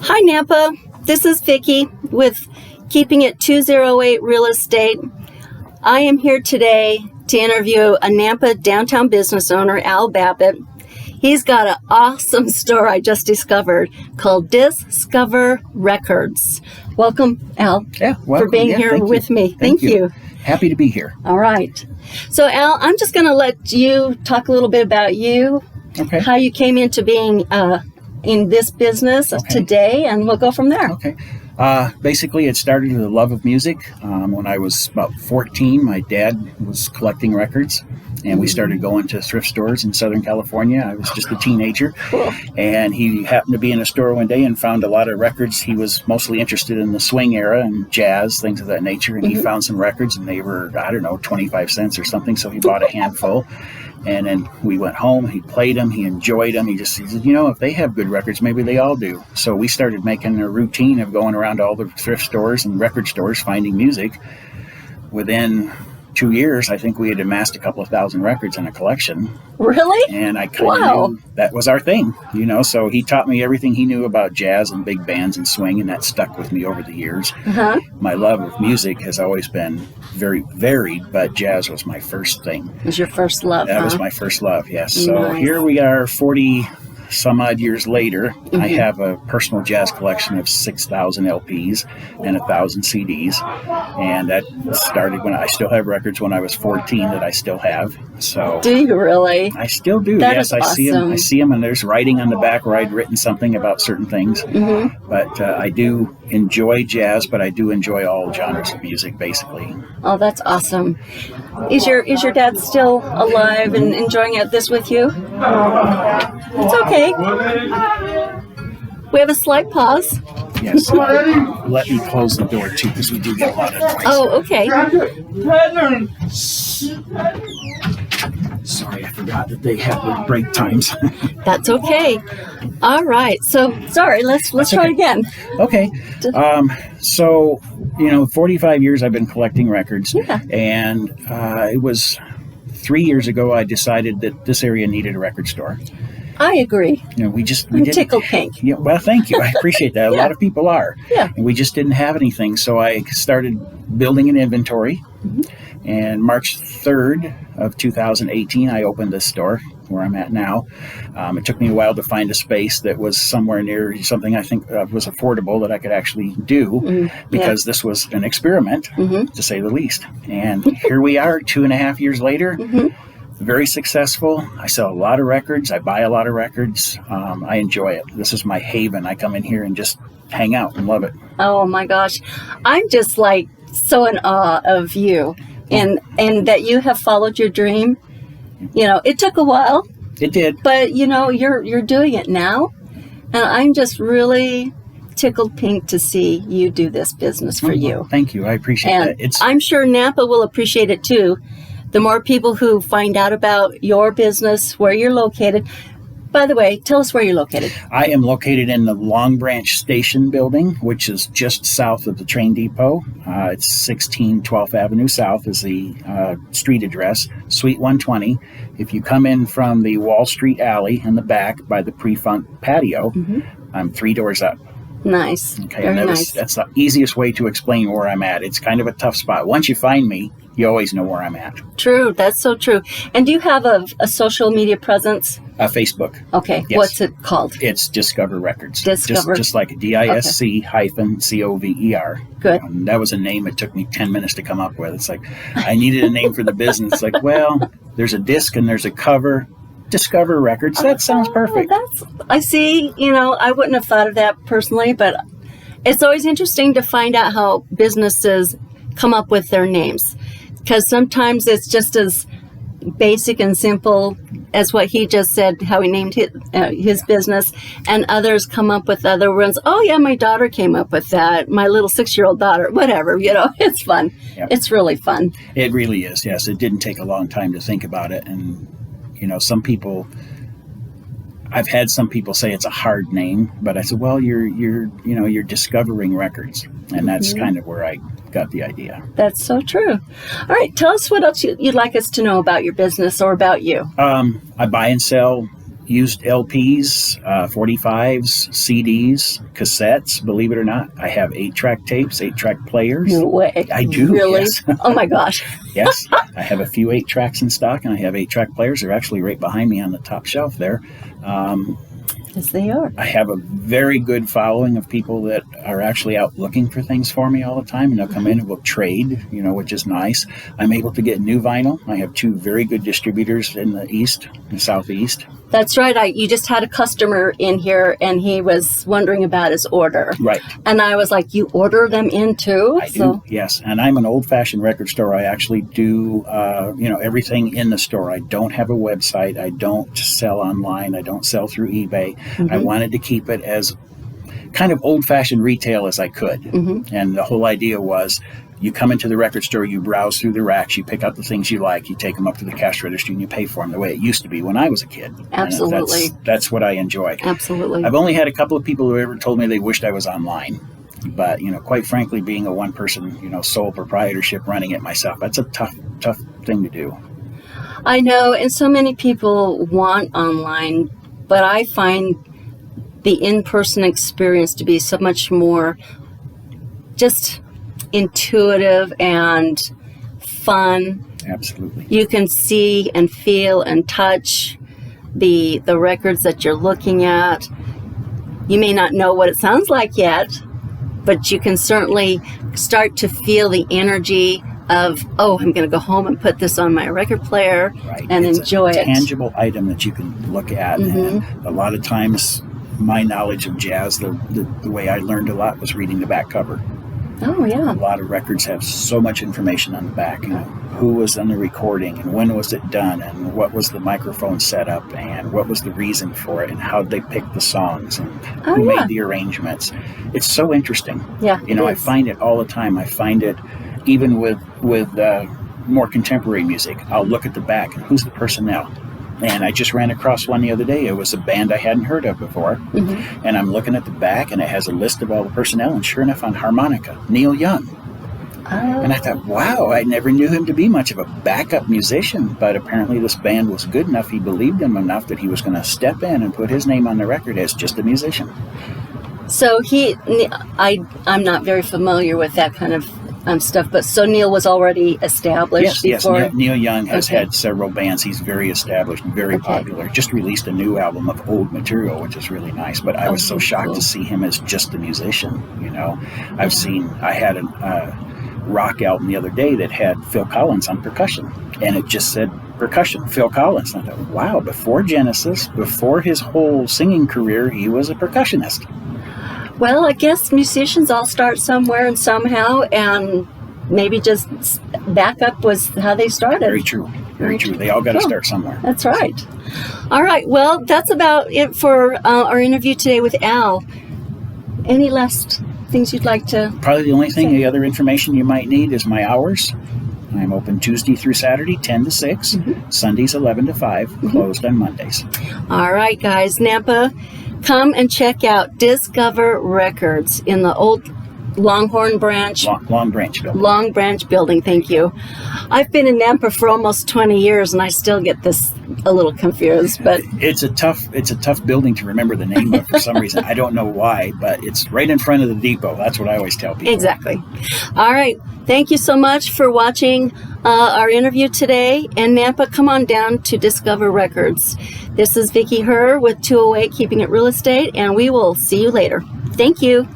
Hi, Nampa. This is Vicki with Keeping It 208 Real Estate. I am here today to interview a Nampa downtown business owner, Al Babbitt. He's got an awesome store I just discovered called Discover Records. Welcome, Al, for being here with me. Thank you. Happy to be here. All right. So, Al, I'm just going to let you talk a little bit about you, how you came into being in this business today, and we'll go from there. Okay. Basically, it started with a love of music. When I was about 14, my dad was collecting records, and we started going to thrift stores in Southern California. I was just a teenager, and he happened to be in a store one day and found a lot of records. He was mostly interested in the swing era and jazz, things of that nature, and he found some records, and they were, 25 cents or something, so he bought a handful. And then we went home, he played them, he enjoyed them. He said, if they have good records, maybe they all do. So we started making a routine of going around to all the thrift stores and record stores, finding music. Within 2 years, I think we had amassed a couple of thousand records in a collection. Really? And I kind of knew that was our thing, so he taught me everything he knew about jazz and big bands and swing, and that stuck with me over the years. My love of music has always been very varied, but jazz was my first thing. It was your first love, That was my first love, yes. So here we are 40 some odd years later. I have a personal jazz collection of 6,000 LPs and 1,000 CDs, and that started when I still have records when I was 14 that I still have. So do you really? I still do. That yes, is I awesome. see them, and there's writing on the back where I'd written something about certain things. But I do enjoy jazz, but I do enjoy all genres of music, basically. Oh, that's awesome. Is your dad still alive and enjoying this with you? It's okay. We have a slight pause. Yes. Let me close the door, too, because we do get a lot of noise. Oh, okay. Sorry, I forgot that they have the break times. That's okay. All right. So, sorry, let's try again. Okay. So, 45 years I've been collecting records. And it was 3 years ago I decided that this area needed a record store. I agree. We I'm tickled pink. Yeah, well, thank you. I appreciate that. A lot of people are. Yeah. And we just didn't have anything. So I started building an inventory. And March 3rd of 2018, I opened this store where I'm at now. It took me a while to find a space that was somewhere near something I think was affordable that I could actually do, because this was an experiment, to say the least. And here we are 2.5 years later. Very successful. I sell a lot of records. I buy a lot of records. I enjoy it. This is my haven. I come in here and just hang out and love it. Oh my gosh. I'm just so in awe of you and that you have followed your dream. It took a while. It did. But you're doing it now. And I'm just really tickled pink to see you do this business for you. Thank you. I appreciate that. I'm sure Nampa will appreciate it too. The more people who find out about your business, where you're located. By the way, tell us where you're located. I am located in the Long Branch Station building, which is just south of the train depot. It's 16 12th Avenue South is the street address, Suite 120. If you come in from the Wall Street alley in the back by the pre-front patio, I'm 3 doors up. Nice. Okay, Very and nice. That's the easiest way to explain where I'm at. It's kind of a tough spot. Once you find me, you always know where I'm at. True. That's so true. And do you have a social media presence? Facebook. Okay. Yes. What's it called? It's Discover Records. Discover. Just like DISC-COVER. Good. That was a name it took me 10 minutes to come up with. It's like, I needed a name for the business. It's like, well, there's a disc and there's a cover. Discover Records. That sounds perfect. I see. I wouldn't have thought of that personally, but it's always interesting to find out how businesses come up with their names, because sometimes it's just as basic and simple as what he just said, how he named his business, and others come up with other ones. Oh yeah, my daughter came up with that. My little 6-year-old daughter, whatever. It's fun. Yep. It's really fun. It really is. Yes, it didn't take a long time to think about it, and some people. I've had some people say it's a hard name, but I said, well, you're discovering records, and that's kind of where I got the idea. That's so true. All right, tell us what else you'd like us to know about your business or about you. I buy and sell used LPs, 45s, CDs, cassettes. Believe it or not, I have 8-track tapes, 8-track players. No way. I do. Really? Yes. Oh my gosh. Yes, I have a few 8-tracks in stock, and I have 8-track players. They're actually right behind me on the top shelf there. Yes, they are. I have a very good following of people that are actually out looking for things for me all the time, and they'll come in and we'll trade, which is nice. I'm able to get new vinyl. I have 2 very good distributors in the east and southeast. That's right. You just had a customer in here, and he was wondering about his order. Right. And I was like, you order them in too? I do, yes. And I'm an old-fashioned record store. I actually do, everything in the store. I don't have a website. I don't sell online. I don't sell through eBay. I wanted to keep it as kind of old-fashioned retail as I could. And the whole idea was, you come into the record store, you browse through the racks, you pick out the things you like, you take them up to the cash register, and you pay for them the way it used to be when I was a kid. Absolutely. That's what I enjoy. Absolutely. I've only had a couple of people who ever told me they wished I was online. But, quite frankly, being a one-person, sole proprietorship, running it myself, that's a tough thing to do. I know, and so many people want online, but I find the in-person experience to be so much more just intuitive and fun. Absolutely. You can see and feel and touch the records that you're looking at. You may not know what it sounds like yet, but you can certainly start to feel the energy of, I'm going to go home and put this on my record player and enjoy it. It's a tangible item that you can look at. And a lot of times, my knowledge of jazz, the way I learned a lot was reading the back cover. Oh, yeah. A lot of records have so much information on the back. Who was on the recording, and when was it done, and what was the microphone setup, and what was the reason for it, and how they picked the songs, and who made the arrangements. It's so interesting. Yeah, I find it all the time. I find it even with more contemporary music. I'll look at the back and who's the personnel. And I just ran across one the other day. It was a band I hadn't heard of before. And I'm looking at the back, and it has a list of all the personnel. And sure enough, on harmonica, Neil Young. And I thought, wow, I never knew him to be much of a backup musician. But apparently this band was good enough. He believed him enough that he was going to step in and put his name on the record as just a musician. So I'm not very familiar with that kind of stuff, but so Neil was already established before? Yes, Neil Young has had several bands. He's very established, very popular. Just released a new album of old material, which is really nice, but I was so shocked to see him as just a musician, I had a rock album the other day that had Phil Collins on percussion, and it just said percussion, Phil Collins. And I thought, wow, before Genesis, before his whole singing career, he was a percussionist. Well, I guess musicians all start somewhere and somehow, and maybe just backup was how they started. Very true. Very true. They all got to start somewhere. That's right. All right. Well, that's about it for our interview today with Al. Any last things you'd like to Probably the only thing, the other information you might need is my hours. I'm open Tuesday through Saturday, 10 to 6, Sundays, 11 to 5, closed on Mondays. All right, guys. Nampa, come and check out Discover Records in the old Longhorn Branch. Long Branch building. Long Branch building, thank you. I've been in Nampa for almost 20 years, and I still get this a little confused. But it's a tough building to remember the name of for some reason. I don't know why, but it's right in front of the depot. That's what I always tell people. Exactly. All right. Thank you so much for watching our interview today. And Nampa, come on down to Discover Records. This is Vicki Herr with 208 Keeping It Real Estate, and we will see you later. Thank you.